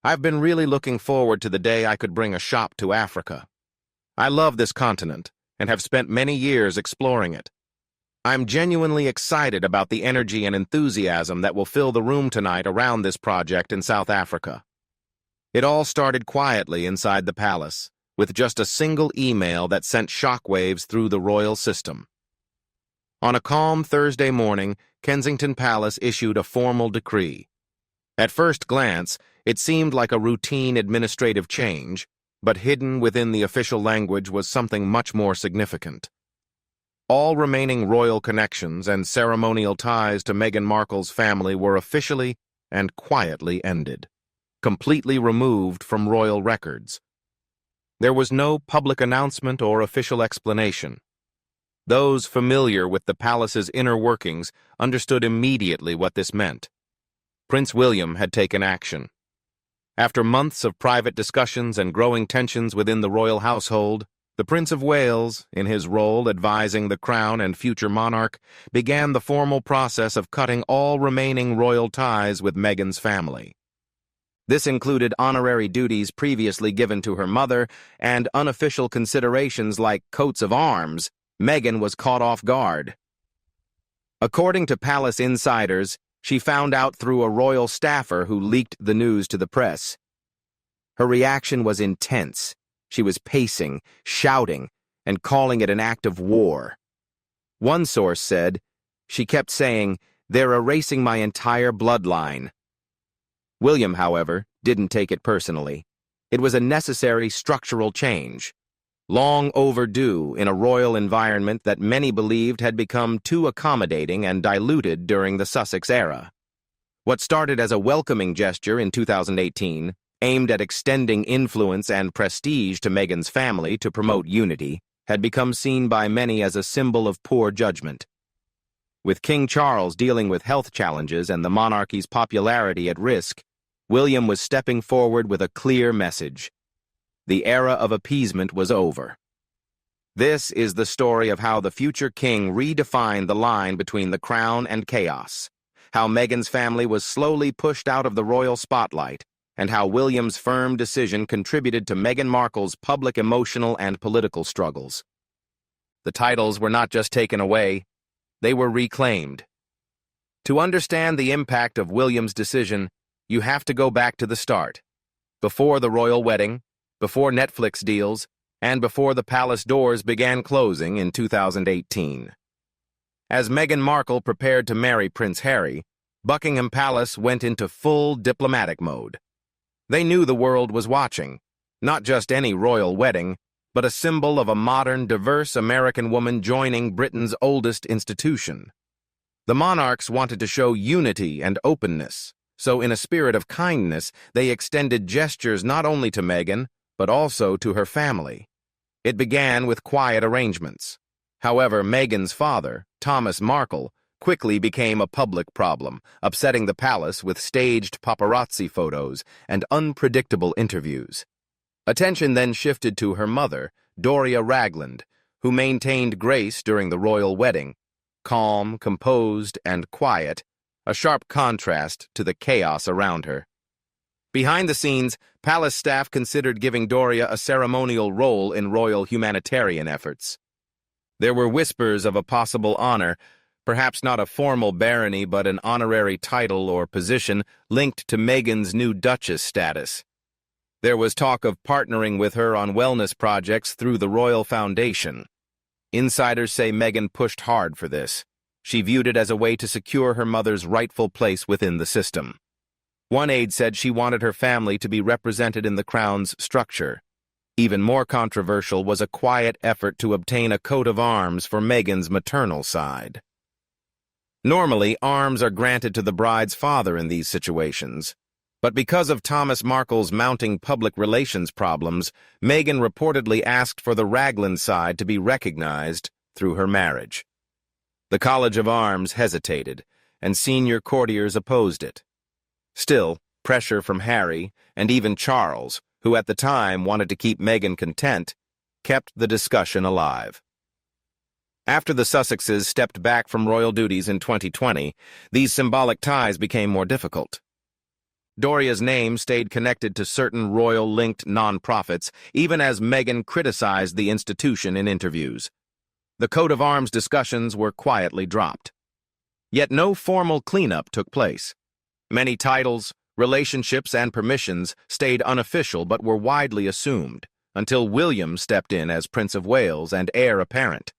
I've been really looking forward to the day I could bring a shop to Africa. I love this continent and have spent many years exploring it. I'm genuinely excited about the energy and enthusiasm that will fill the room tonight around this project in South Africa. It all started quietly inside the palace, with just a single email that sent shockwaves through the royal system. On a calm Thursday morning, Kensington Palace issued a formal decree. At first glance, it seemed like a routine administrative change, but hidden within the official language was something much more significant. All remaining royal connections and ceremonial ties to Meghan Markle's family were officially and quietly ended, completely removed from royal records. There was no public announcement or official explanation. Those familiar with the palace's inner workings understood immediately what this meant. Prince William had taken action. After months of private discussions and growing tensions within the royal household, the Prince of Wales, in his role advising the Crown and future monarch, began the formal process of cutting all remaining royal ties with Meghan's family. This included honorary duties previously given to her mother and unofficial considerations like coats of arms. Meghan was caught off guard. According to palace insiders, she found out through a royal staffer who leaked the news to the press. Her reaction was intense. She was pacing, shouting, and calling it an act of war. One source said, "She kept saying, 'They're erasing my entire bloodline.'" William, however, didn't take it personally. It was a necessary structural change, long overdue in a royal environment that many believed had become too accommodating and diluted during the Sussex era. What started as a welcoming gesture in 2018, aimed at extending influence and prestige to Meghan's family to promote unity, had become seen by many as a symbol of poor judgment. With King Charles dealing with health challenges and the monarchy's popularity at risk, William was stepping forward with a clear message. The era of appeasement was over. This is the story of how the future king redefined the line between the crown and chaos, how Meghan's family was slowly pushed out of the royal spotlight, and how William's firm decision contributed to Meghan Markle's public emotional and political struggles. The titles were not just taken away, they were reclaimed. To understand the impact of William's decision, you have to go back to the start. Before the royal wedding, before Netflix deals, and before the palace doors began closing in 2018. As Meghan Markle prepared to marry Prince Harry, Buckingham Palace went into full diplomatic mode. They knew the world was watching, not just any royal wedding, but a symbol of a modern, diverse American woman joining Britain's oldest institution. The monarchs wanted to show unity and openness, so in a spirit of kindness, they extended gestures not only to Meghan, but also to her family. It began with quiet arrangements. However, Meghan's father, Thomas Markle, quickly became a public problem, upsetting the palace with staged paparazzi photos and unpredictable interviews. Attention then shifted to her mother, Doria Ragland, who maintained grace during the royal wedding, calm, composed, and quiet, a sharp contrast to the chaos around her. Behind the scenes, palace staff considered giving Doria a ceremonial role in royal humanitarian efforts. There were whispers of a possible honor, perhaps not a formal barony but an honorary title or position linked to Meghan's new duchess status. There was talk of partnering with her on wellness projects through the Royal Foundation. Insiders say Meghan pushed hard for this. She viewed it as a way to secure her mother's rightful place within the system. One aide said she wanted her family to be represented in the Crown's structure. Even more controversial was a quiet effort to obtain a coat of arms for Meghan's maternal side. Normally, arms are granted to the bride's father in these situations. But because of Thomas Markle's mounting public relations problems, Meghan reportedly asked for the Ragland side to be recognized through her marriage. The College of Arms hesitated, and senior courtiers opposed it. Still, pressure from Harry, and even Charles, who at the time wanted to keep Meghan content, kept the discussion alive. After the Sussexes stepped back from royal duties in 2020, these symbolic ties became more difficult. Doria's name stayed connected to certain royal-linked nonprofits, even as Meghan criticized the institution in interviews. The coat of arms discussions were quietly dropped. Yet no formal cleanup took place. Many titles, relationships, and permissions stayed unofficial but were widely assumed, until William stepped in as Prince of Wales and heir apparent.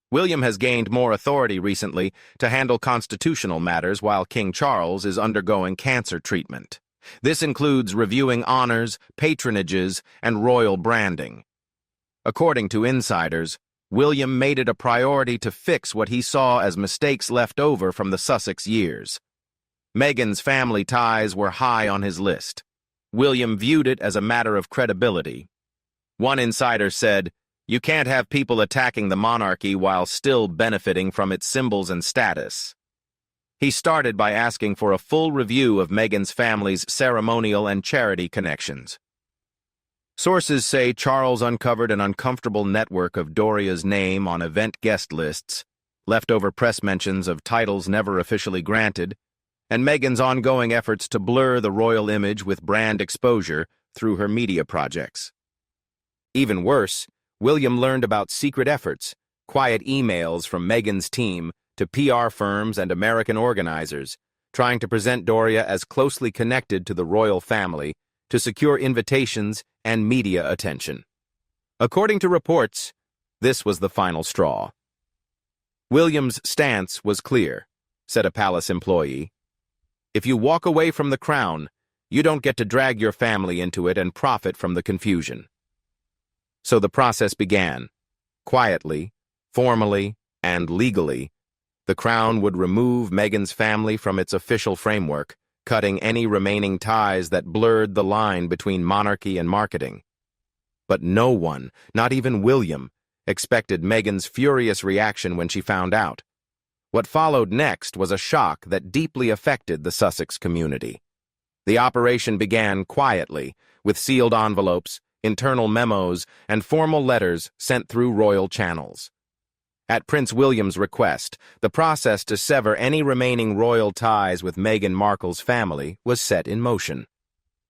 William has gained more authority recently to handle constitutional matters while King Charles is undergoing cancer treatment. This includes reviewing honors, patronages, and royal branding. According to insiders, William made it a priority to fix what he saw as mistakes left over from the Sussex years. Meghan's family ties were high on his list. William viewed it as a matter of credibility. One insider said, "You can't have people attacking the monarchy while still benefiting from its symbols and status." He started by asking for a full review of Meghan's family's ceremonial and charity connections. Sources say Charles uncovered an uncomfortable network of Doria's name on event guest lists, leftover press mentions of titles never officially granted, and Meghan's ongoing efforts to blur the royal image with brand exposure through her media projects. Even worse, William learned about secret efforts, quiet emails from Meghan's team to PR firms and American organizers, trying to present Doria as closely connected to the royal family to secure invitations and media attention. According to reports, this was the final straw. William's stance was clear, said a palace employee. If you walk away from the crown, you don't get to drag your family into it and profit from the confusion. So the process began. Quietly, formally, and legally, the Crown would remove Meghan's family from its official framework, cutting any remaining ties that blurred the line between monarchy and marketing. But no one, not even William, expected Meghan's furious reaction when she found out. What followed next was a shock that deeply affected the Sussex community. The operation began quietly, with sealed envelopes, internal memos, and formal letters sent through royal channels. At Prince William's request, the process to sever any remaining royal ties with Meghan Markle's family was set in motion.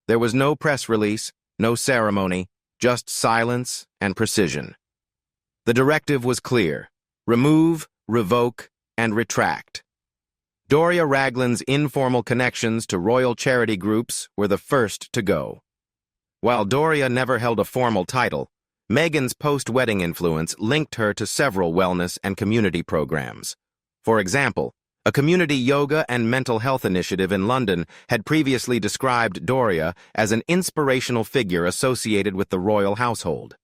There was no press release, no ceremony, just silence and precision. The directive was clear: remove, revoke, and retract. Doria Ragland's informal connections to royal charity groups were the first to go. While Doria never held a formal title, Meghan's post-wedding influence linked her to several wellness and community programs. For example, a community yoga and mental health initiative in London had previously described Doria as an inspirational figure associated with the royal household.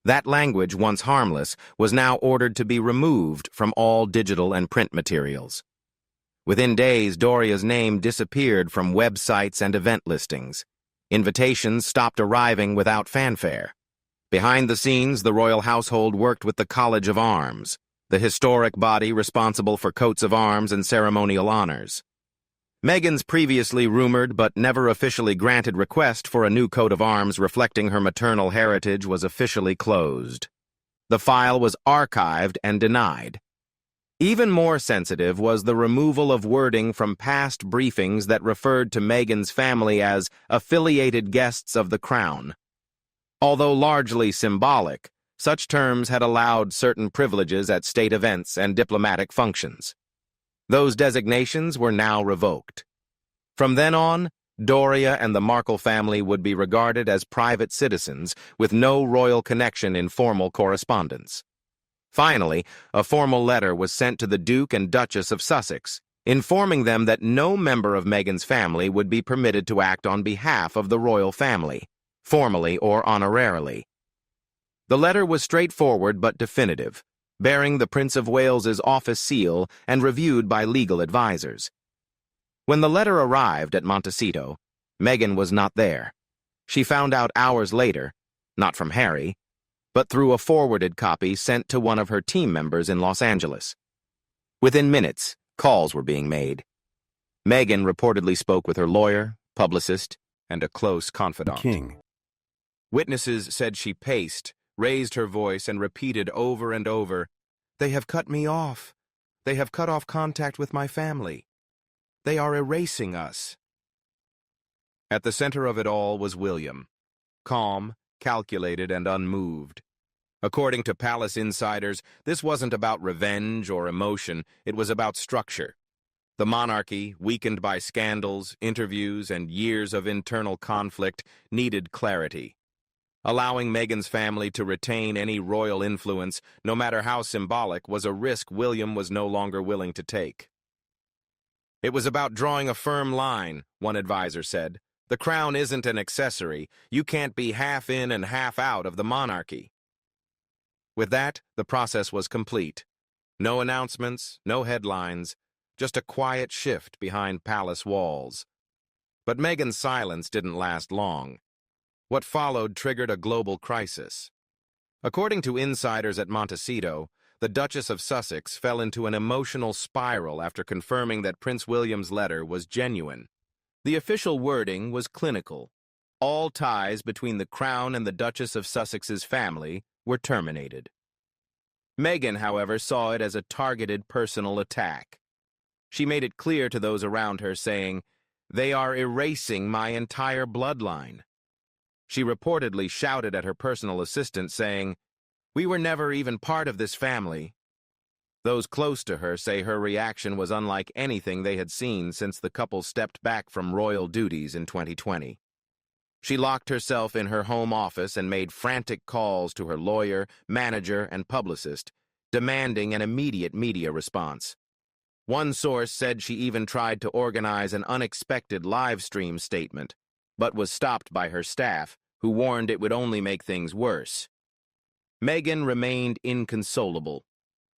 That language, once harmless, was now ordered to be removed from all digital and print materials. Within days, Doria's name disappeared from websites and event listings. Invitations stopped arriving without fanfare. Behind the scenes, the royal household worked with the College of Arms, the historic body responsible for coats of arms and ceremonial honors. Meghan's previously rumored but never officially granted request for a new coat of arms reflecting her maternal heritage was officially closed. The file was archived and denied. Even more sensitive was the removal of wording from past briefings that referred to Meghan's family as affiliated guests of the Crown. Although largely symbolic, such terms had allowed certain privileges at state events and diplomatic functions. Those designations were now revoked. From then on, Doria and the Markle family would be regarded as private citizens with no royal connection in formal correspondence. Finally, a formal letter was sent to the Duke and Duchess of Sussex, informing them that no member of Meghan's family would be permitted to act on behalf of the royal family, formally or honorarily. The letter was straightforward but definitive, bearing the Prince of Wales's office seal and reviewed by legal advisors. When the letter arrived at Montecito, Meghan was not there. She found out hours later, not from Harry, but through a forwarded copy sent to one of her team members in Los Angeles. Within minutes, calls were being made. Meghan reportedly spoke with her lawyer, publicist, and a close confidant. King. Witnesses said she paced, raised her voice, and repeated over and over, "They have cut me off. They have cut off contact with my family. They are erasing us." At the center of it all was William, calm, calculated, and unmoved. According to palace insiders, this wasn't about revenge or emotion, it was about structure. The monarchy, weakened by scandals, interviews, and years of internal conflict, needed clarity. Allowing Meghan's family to retain any royal influence, no matter how symbolic, was a risk William was no longer willing to take. It was about drawing a firm line, one advisor said. The crown isn't an accessory. You can't be half in and half out of the monarchy. With that, the process was complete. No announcements, no headlines, just a quiet shift behind palace walls. But Meghan's silence didn't last long. What followed triggered a global crisis. According to insiders at Montecito, the Duchess of Sussex fell into an emotional spiral after confirming that Prince William's letter was genuine. The official wording was clinical. All ties between the Crown and the Duchess of Sussex's family were terminated. Meghan, however, saw it as a targeted personal attack. She made it clear to those around her, saying, "They are erasing my entire bloodline." She reportedly shouted at her personal assistant, saying, "We were never even part of this family." Those close to her say her reaction was unlike anything they had seen since the couple stepped back from royal duties in 2020. She locked herself in her home office and made frantic calls to her lawyer, manager, and publicist, demanding an immediate media response. One source said she even tried to organize an unexpected live stream statement, but was stopped by her staff, who warned it would only make things worse. Meghan remained inconsolable.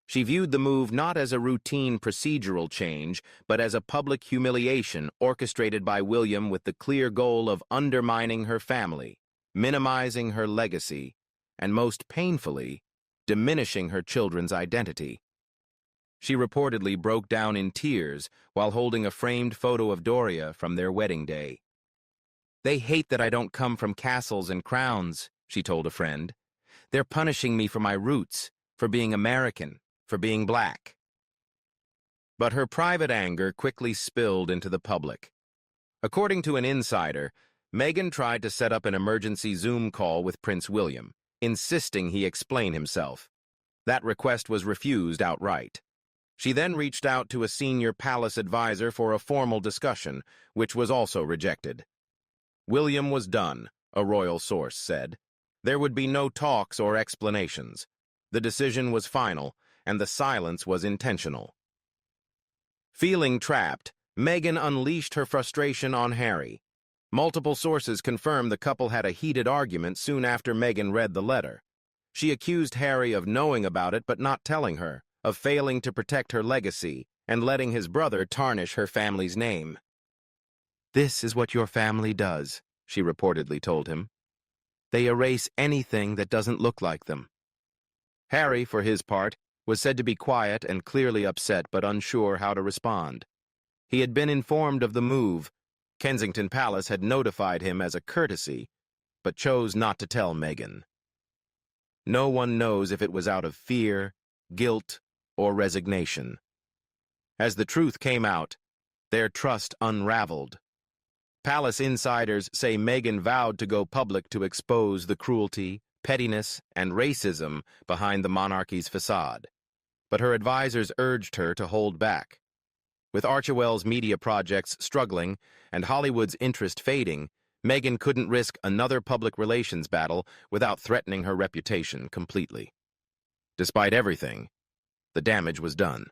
She viewed the move not as a routine procedural change, but as a public humiliation orchestrated by William with the clear goal of undermining her family, minimizing her legacy, and most painfully, diminishing her children's identity. She reportedly broke down in tears while holding a framed photo of Doria from their wedding day. "They hate that I don't come from castles and crowns," she told a friend. "They're punishing me for my roots, for being American, for being black." But her private anger quickly spilled into the public. According to an insider, Meghan tried to set up an emergency Zoom call with Prince William, insisting he explain himself. That request was refused outright. She then reached out to a senior palace advisor for a formal discussion, which was also rejected. William was done, a royal source said. There would be no talks or explanations. The decision was final, and the silence was intentional. Feeling trapped, Meghan unleashed her frustration on Harry. Multiple sources confirmed the couple had a heated argument soon after Meghan read the letter. She accused Harry of knowing about it but not telling her, of failing to protect her legacy, and letting his brother tarnish her family's name. "This is what your family does," she reportedly told him. "They erase anything that doesn't look like them." Harry, for his part, was said to be quiet and clearly upset but unsure how to respond. He had been informed of the move. Kensington Palace had notified him as a courtesy, but chose not to tell Meghan. No one knows if it was out of fear, guilt, or resignation. As the truth came out, their trust unraveled. Palace insiders say Meghan vowed to go public to expose the cruelty, pettiness, and racism behind the monarchy's facade. But her advisors urged her to hold back. With Archewell's media projects struggling and Hollywood's interest fading, Meghan couldn't risk another public relations battle without threatening her reputation completely. Despite everything, the damage was done.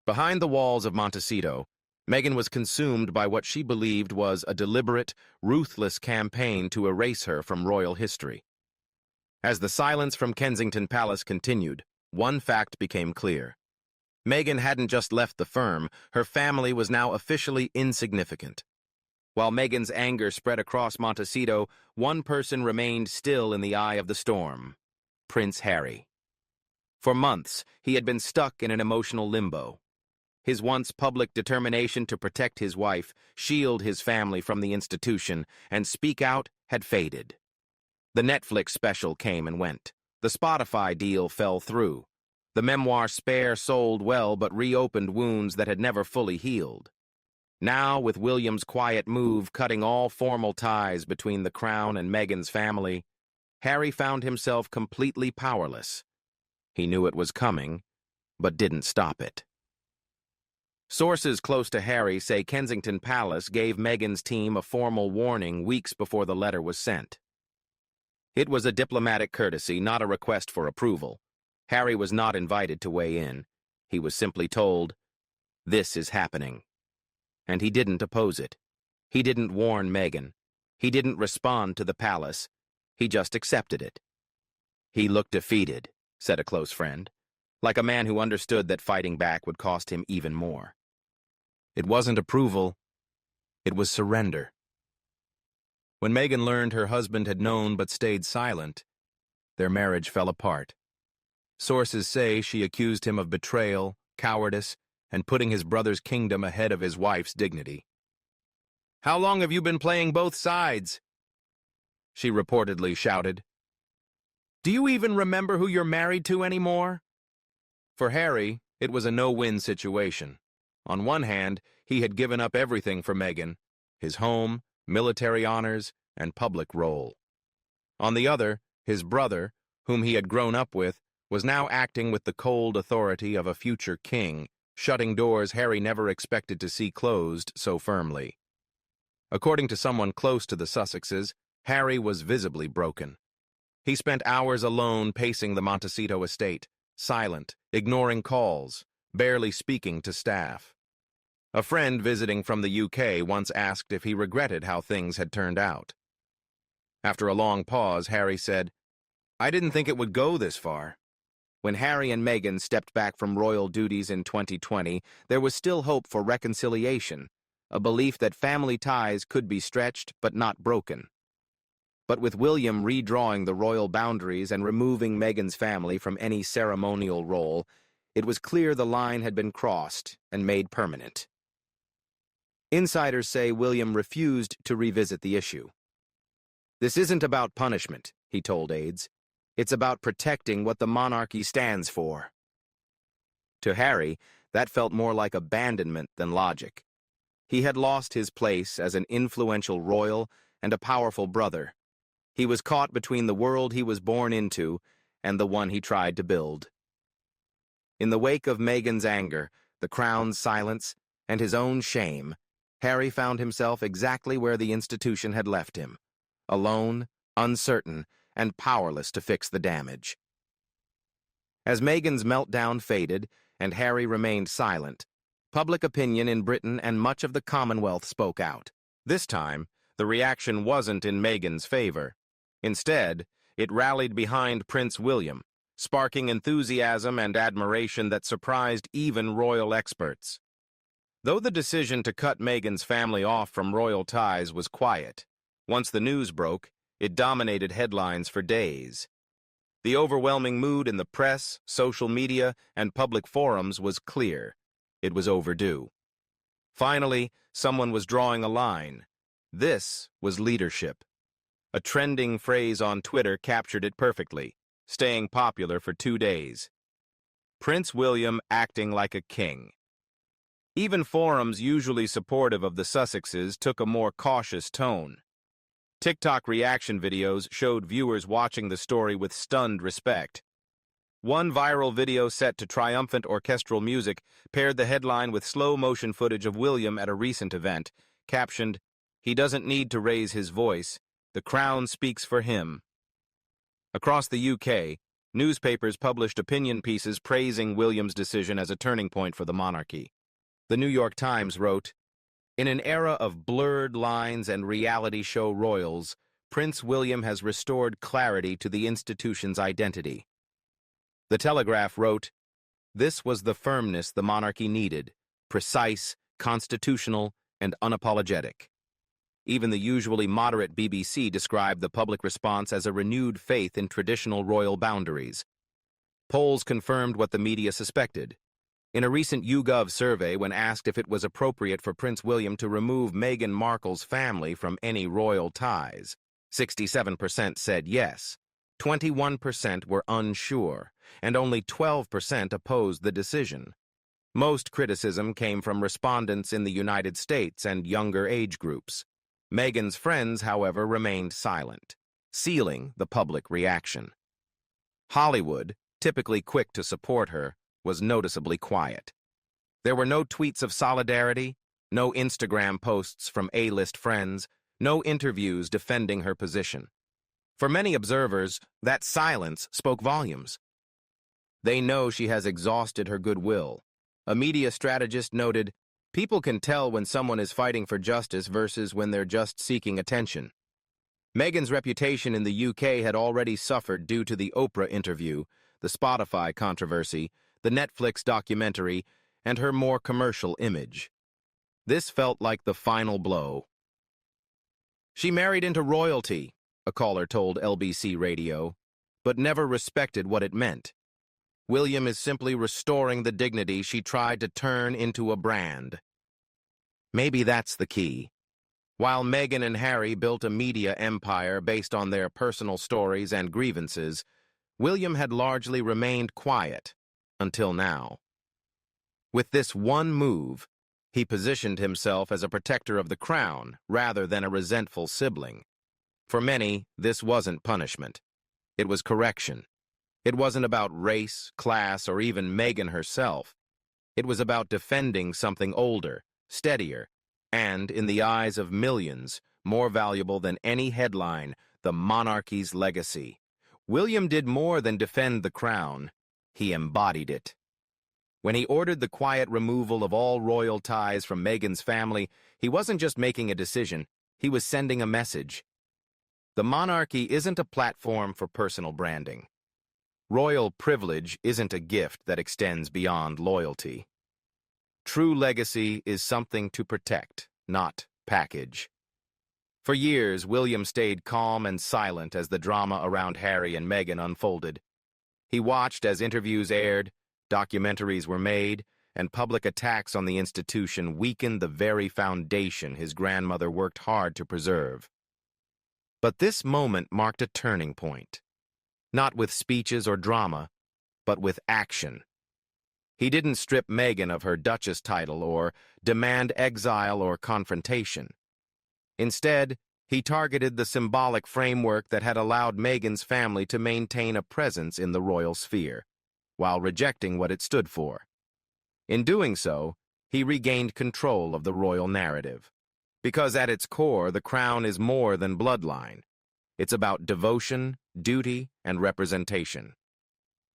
Behind the walls of Montecito, Meghan was consumed by what she believed was a deliberate, ruthless campaign to erase her from royal history. As the silence from Kensington Palace continued, one fact became clear. Meghan hadn't just left the firm, her family was now officially insignificant. While Meghan's anger spread across Montecito, one person remained still in the eye of the storm: Prince Harry. For months, he had been stuck in an emotional limbo. His once public determination to protect his wife, shield his family from the institution, and speak out had faded. The Netflix special came and went. The Spotify deal fell through. The memoir Spare sold well but reopened wounds that had never fully healed. Now, with William's quiet move cutting all formal ties between the Crown and Meghan's family, Harry found himself completely powerless. He knew it was coming, but didn't stop it. Sources close to Harry say Kensington Palace gave Meghan's team a formal warning weeks before the letter was sent. It was a diplomatic courtesy, not a request for approval. Harry was not invited to weigh in. He was simply told, "This is happening." And he didn't oppose it. He didn't warn Meghan. He didn't respond to the palace. He just accepted it. "He looked defeated," said a close friend, like a man who understood that fighting back would cost him even more. It wasn't approval, it was surrender. When Meghan learned her husband had known but stayed silent, their marriage fell apart. Sources say she accused him of betrayal, cowardice, and putting his brother's kingdom ahead of his wife's dignity. "How long have you been playing both sides?" she reportedly shouted. "Do you even remember who you're married to anymore?" For Harry, it was a no-win situation. On one hand, he had given up everything for Meghan, his home, military honors, and public role. On the other, his brother, whom he had grown up with, was now acting with the cold authority of a future king, shutting doors Harry never expected to see closed so firmly. According to someone close to the Sussexes, Harry was visibly broken. He spent hours alone pacing the Montecito estate, silent, ignoring calls, barely speaking to staff. A friend visiting from the UK once asked if he regretted how things had turned out. After a long pause, Harry said, "I didn't think it would go this far." When Harry and Meghan stepped back from royal duties in 2020, there was still hope for reconciliation, a belief that family ties could be stretched but not broken. But with William redrawing the royal boundaries and removing Meghan's family from any ceremonial role, it was clear the line had been crossed and made permanent. Insiders say William refused to revisit the issue. "This isn't about punishment," he told aides. "It's about protecting what the monarchy stands for." To Harry, that felt more like abandonment than logic. He had lost his place as an influential royal and a powerful brother. He was caught between the world he was born into and the one he tried to build. In the wake of Meghan's anger, the Crown's silence, and his own shame, Harry found himself exactly where the institution had left him, alone, uncertain, and powerless to fix the damage. As Meghan's meltdown faded and Harry remained silent, public opinion in Britain and much of the Commonwealth spoke out. This time, the reaction wasn't in Meghan's favor. Instead, it rallied behind Prince William, sparking enthusiasm and admiration that surprised even royal experts. Though the decision to cut Meghan's family off from royal ties was quiet, once the news broke, it dominated headlines for days. The overwhelming mood in the press, social media, and public forums was clear. It was overdue. Finally, someone was drawing a line. This was leadership. A trending phrase on Twitter captured it perfectly, staying popular for 2 days. Prince William acting like a king. Even forums usually supportive of the Sussexes took a more cautious tone. TikTok reaction videos showed viewers watching the story with stunned respect. One viral video set to triumphant orchestral music paired the headline with slow-motion footage of William at a recent event, captioned, "He doesn't need to raise his voice. The Crown speaks for him." Across the UK, newspapers published opinion pieces praising William's decision as a turning point for the monarchy. The New York Times wrote, "In an era of blurred lines and reality show royals, Prince William has restored clarity to the institution's identity." The Telegraph wrote, "This was the firmness the monarchy needed, precise, constitutional, and unapologetic." Even the usually moderate BBC described the public response as a renewed faith in traditional royal boundaries. Polls confirmed what the media suspected. In a recent YouGov survey, when asked if it was appropriate for Prince William to remove Meghan Markle's family from any royal ties, 67% said yes, 21% were unsure, and only 12% opposed the decision. Most criticism came from respondents in the United States and younger age groups. Meghan's friends, however, remained silent, sealing the public reaction. Hollywood, typically quick to support her, was noticeably quiet. There were no tweets of solidarity, no Instagram posts from A-list friends, no interviews defending her position. For many observers, that silence spoke volumes. They know she has exhausted her goodwill. A media strategist noted, "People can tell when someone is fighting for justice versus when they're just seeking attention." Meghan's reputation in the UK had already suffered due to the Oprah interview, the Spotify controversy, the Netflix documentary, and her more commercial image. This felt like the final blow. "She married into royalty," a caller told LBC Radio, "but never respected what it meant. William is simply restoring the dignity she tried to turn into a brand." Maybe that's the key. While Meghan and Harry built a media empire based on their personal stories and grievances, William had largely remained quiet until now. With this one move, he positioned himself as a protector of the crown rather than a resentful sibling. For many, this wasn't punishment. It was correction. It wasn't about race, class, or even Meghan herself. It was about defending something older, steadier, and, in the eyes of millions, more valuable than any headline, the monarchy's legacy. William did more than defend the crown. He embodied it. When he ordered the quiet removal of all royal ties from Meghan's family, he wasn't just making a decision, he was sending a message. The monarchy isn't a platform for personal branding. Royal privilege isn't a gift that extends beyond loyalty. True legacy is something to protect, not package. For years, William stayed calm and silent as the drama around Harry and Meghan unfolded. He watched as interviews aired, documentaries were made, and public attacks on the institution weakened the very foundation his grandmother worked hard to preserve. But this moment marked a turning point. Not with speeches or drama, but with action. He didn't strip Meghan of her Duchess title or demand exile or confrontation. Instead, he targeted the symbolic framework that had allowed Meghan's family to maintain a presence in the royal sphere, while rejecting what it stood for. In doing so, he regained control of the royal narrative. Because at its core, the crown is more than bloodline. It's about devotion, duty, and representation.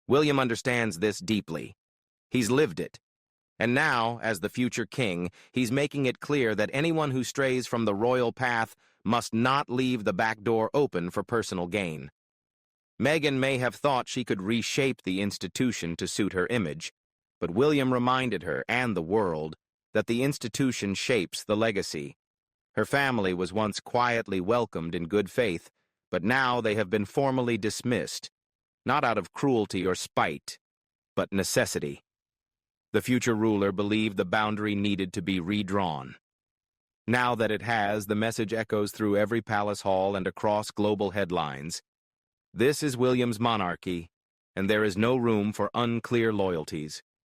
William understands this deeply. He's lived it. And now, as the future king, he's making it clear that anyone who strays from the royal path must not leave the back door open for personal gain. Meghan may have thought she could reshape the institution to suit her image, but William reminded her and the world that the institution shapes the legacy. Her family was once quietly welcomed in good faith, but now they have been formally dismissed, not out of cruelty or spite, but necessity. The future ruler believed the boundary needed to be redrawn. Now that it has, the message echoes through every palace hall and across global headlines. This is William's monarchy, and there is no room for unclear loyalties.